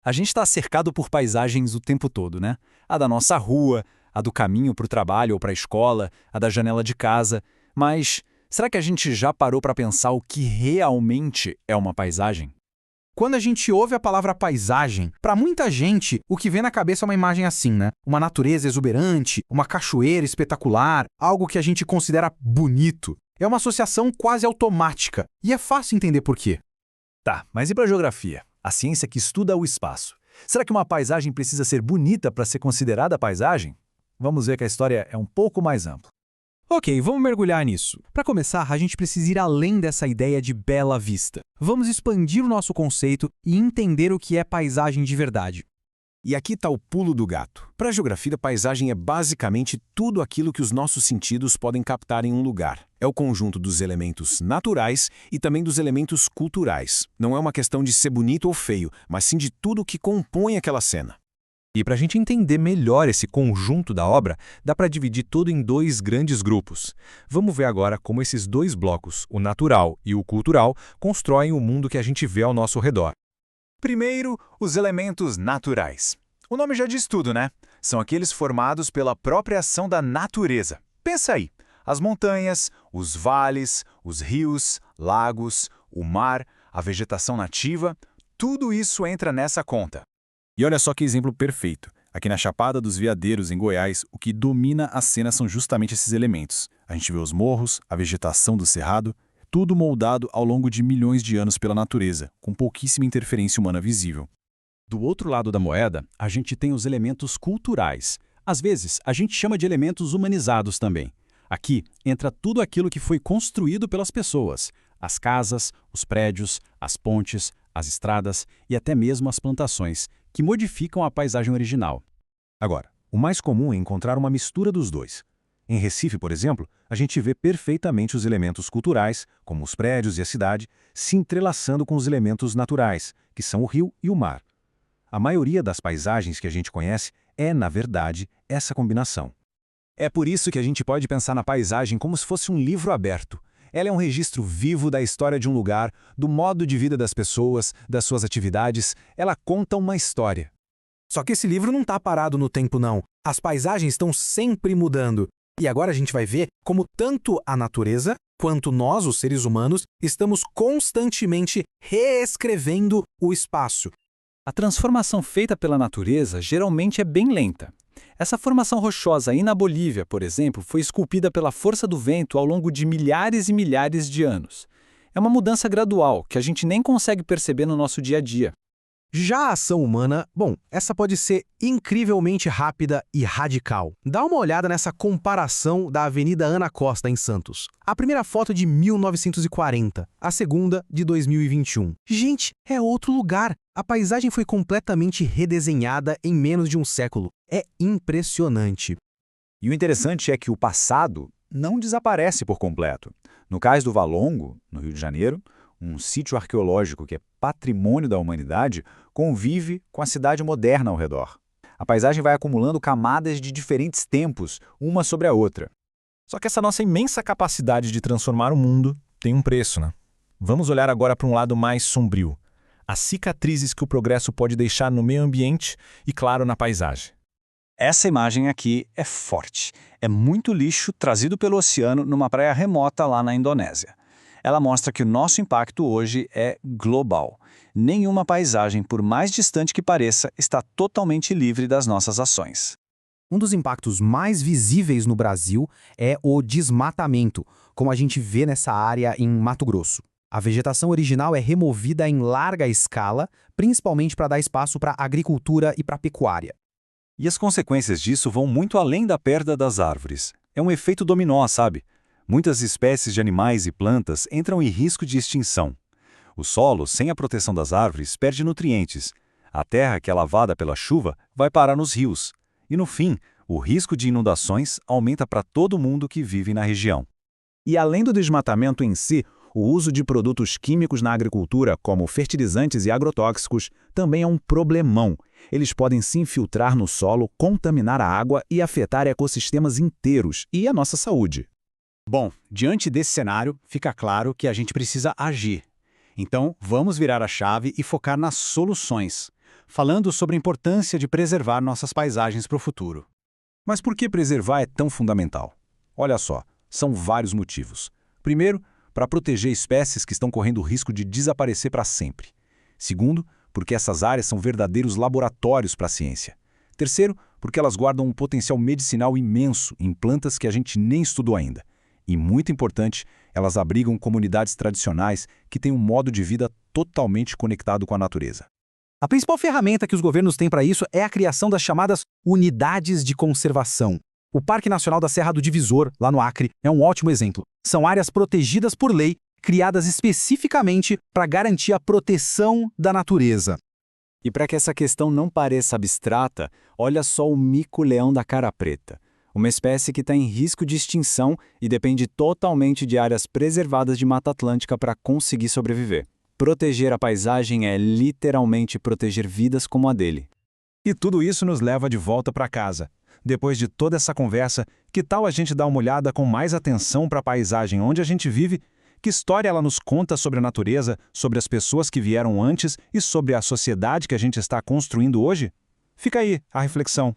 A gente está cercado por paisagens o tempo todo, né? A da nossa rua, a do caminho para o trabalho ou para a escola, a da janela de casa. Mas será que a gente já parou para pensar o que realmente é uma paisagem? Quando a gente ouve a palavra paisagem, para muita gente, o que vem na cabeça é uma imagem assim, né? Uma natureza exuberante, uma cachoeira espetacular, algo que a gente considera bonito. É uma associação quase automática, e é fácil entender por quê. Tá, mas e para a geografia? A ciência que estuda o espaço. Será que uma paisagem precisa ser bonita para ser considerada paisagem? Vamos ver que a história é um pouco mais ampla. Ok, vamos mergulhar nisso. Para começar, a gente precisa ir além dessa ideia de bela vista. Vamos expandir o nosso conceito e entender o que é paisagem de verdade. E aqui está o pulo do gato. Para a geografia, a paisagem é basicamente tudo aquilo que os nossos sentidos podem captar em um lugar. É o conjunto dos elementos naturais e também dos elementos culturais. Não é uma questão de ser bonito ou feio, mas sim de tudo que compõe aquela cena. E para a gente entender melhor esse conjunto da obra, dá para dividir tudo em dois grandes grupos. Vamos ver agora como esses dois blocos, o natural e o cultural, constroem o mundo que a gente vê ao nosso redor. Primeiro, os elementos naturais. O nome já diz tudo, né? São aqueles formados pela própria ação da natureza. Pensa aí, as montanhas, os vales, os rios, lagos, o mar, a vegetação nativa, tudo isso entra nessa conta. E olha só que exemplo perfeito. Aqui na Chapada dos Veadeiros, em Goiás, o que domina a cena são justamente esses elementos. A gente vê os morros, a vegetação do cerrado, tudo moldado ao longo de milhões de anos pela natureza, com pouquíssima interferência humana visível. Do outro lado da moeda, a gente tem os elementos culturais. Às vezes, a gente chama de elementos humanizados também. Aqui entra tudo aquilo que foi construído pelas pessoas. As casas, os prédios, as pontes, as estradas e até mesmo as plantações, que modificam a paisagem original. Agora, o mais comum é encontrar uma mistura dos dois. Em Recife, por exemplo, a gente vê perfeitamente os elementos culturais, como os prédios e a cidade, se entrelaçando com os elementos naturais, que são o rio e o mar. A maioria das paisagens que a gente conhece é, na verdade, essa combinação. É por isso que a gente pode pensar na paisagem como se fosse um livro aberto. Ela é um registro vivo da história de um lugar, do modo de vida das pessoas, das suas atividades. Ela conta uma história. Só que esse livro não está parado no tempo, não. As paisagens estão sempre mudando. E agora a gente vai ver como tanto a natureza, quanto nós, os seres humanos, estamos constantemente reescrevendo o espaço. A transformação feita pela natureza geralmente é bem lenta. Essa formação rochosa aí na Bolívia, por exemplo, foi esculpida pela força do vento ao longo de milhares e milhares de anos. É uma mudança gradual que a gente nem consegue perceber no nosso dia a dia. Já a ação humana, essa pode ser incrivelmente rápida e radical. Dá uma olhada nessa comparação da Avenida Ana Costa, em Santos. A primeira foto é de 1940, a segunda de 2021. Gente, é outro lugar. A paisagem foi completamente redesenhada em menos de um século. É impressionante. E o interessante é que o passado não desaparece por completo. No cais do Valongo, no Rio de Janeiro, um sítio arqueológico que é patrimônio da humanidade, convive com a cidade moderna ao redor. A paisagem vai acumulando camadas de diferentes tempos, uma sobre a outra. Só que essa nossa imensa capacidade de transformar o mundo tem um preço, né? Vamos olhar agora para um lado mais sombrio. As cicatrizes que o progresso pode deixar no meio ambiente e, claro, na paisagem. Essa imagem aqui é forte. É muito lixo trazido pelo oceano numa praia remota lá na Indonésia. Ela mostra que o nosso impacto hoje é global. Nenhuma paisagem, por mais distante que pareça, está totalmente livre das nossas ações. Um dos impactos mais visíveis no Brasil é o desmatamento, como a gente vê nessa área em Mato Grosso. A vegetação original é removida em larga escala, principalmente para dar espaço para a agricultura e para a pecuária. E as consequências disso vão muito além da perda das árvores. É um efeito dominó, sabe? Muitas espécies de animais e plantas entram em risco de extinção. O solo, sem a proteção das árvores, perde nutrientes. A terra, que é lavada pela chuva, vai parar nos rios. E, no fim, o risco de inundações aumenta para todo mundo que vive na região. E além do desmatamento em si, o uso de produtos químicos na agricultura, como fertilizantes e agrotóxicos, também é um problemão. Eles podem se infiltrar no solo, contaminar a água e afetar ecossistemas inteiros e a nossa saúde. Bom, diante desse cenário, fica claro que a gente precisa agir. Então, vamos virar a chave e focar nas soluções. falando sobre a importância de preservar nossas paisagens para o futuro. Mas por que preservar é tão fundamental? Olha só, são vários motivos. Primeiro, para proteger espécies que estão correndo o risco de desaparecer para sempre. Segundo, porque essas áreas são verdadeiros laboratórios para a ciência. Terceiro, porque elas guardam um potencial medicinal imenso em plantas que a gente nem estudou ainda. E, muito importante, elas abrigam comunidades tradicionais que têm um modo de vida totalmente conectado com a natureza. A principal ferramenta que os governos têm para isso é a criação das chamadas unidades de conservação. O Parque Nacional da Serra do Divisor, lá no Acre, é um ótimo exemplo. São áreas protegidas por lei, criadas especificamente para garantir a proteção da natureza. E para que essa questão não pareça abstrata, olha só o mico-leão da cara preta, uma espécie que está em risco de extinção e depende totalmente de áreas preservadas de Mata Atlântica para conseguir sobreviver. Proteger a paisagem é literalmente proteger vidas como a dele. E tudo isso nos leva de volta para casa. Depois de toda essa conversa, que tal a gente dar uma olhada com mais atenção para a paisagem onde a gente vive? Que história ela nos conta sobre a natureza, sobre as pessoas que vieram antes e sobre a sociedade que a gente está construindo hoje? Fica aí a reflexão.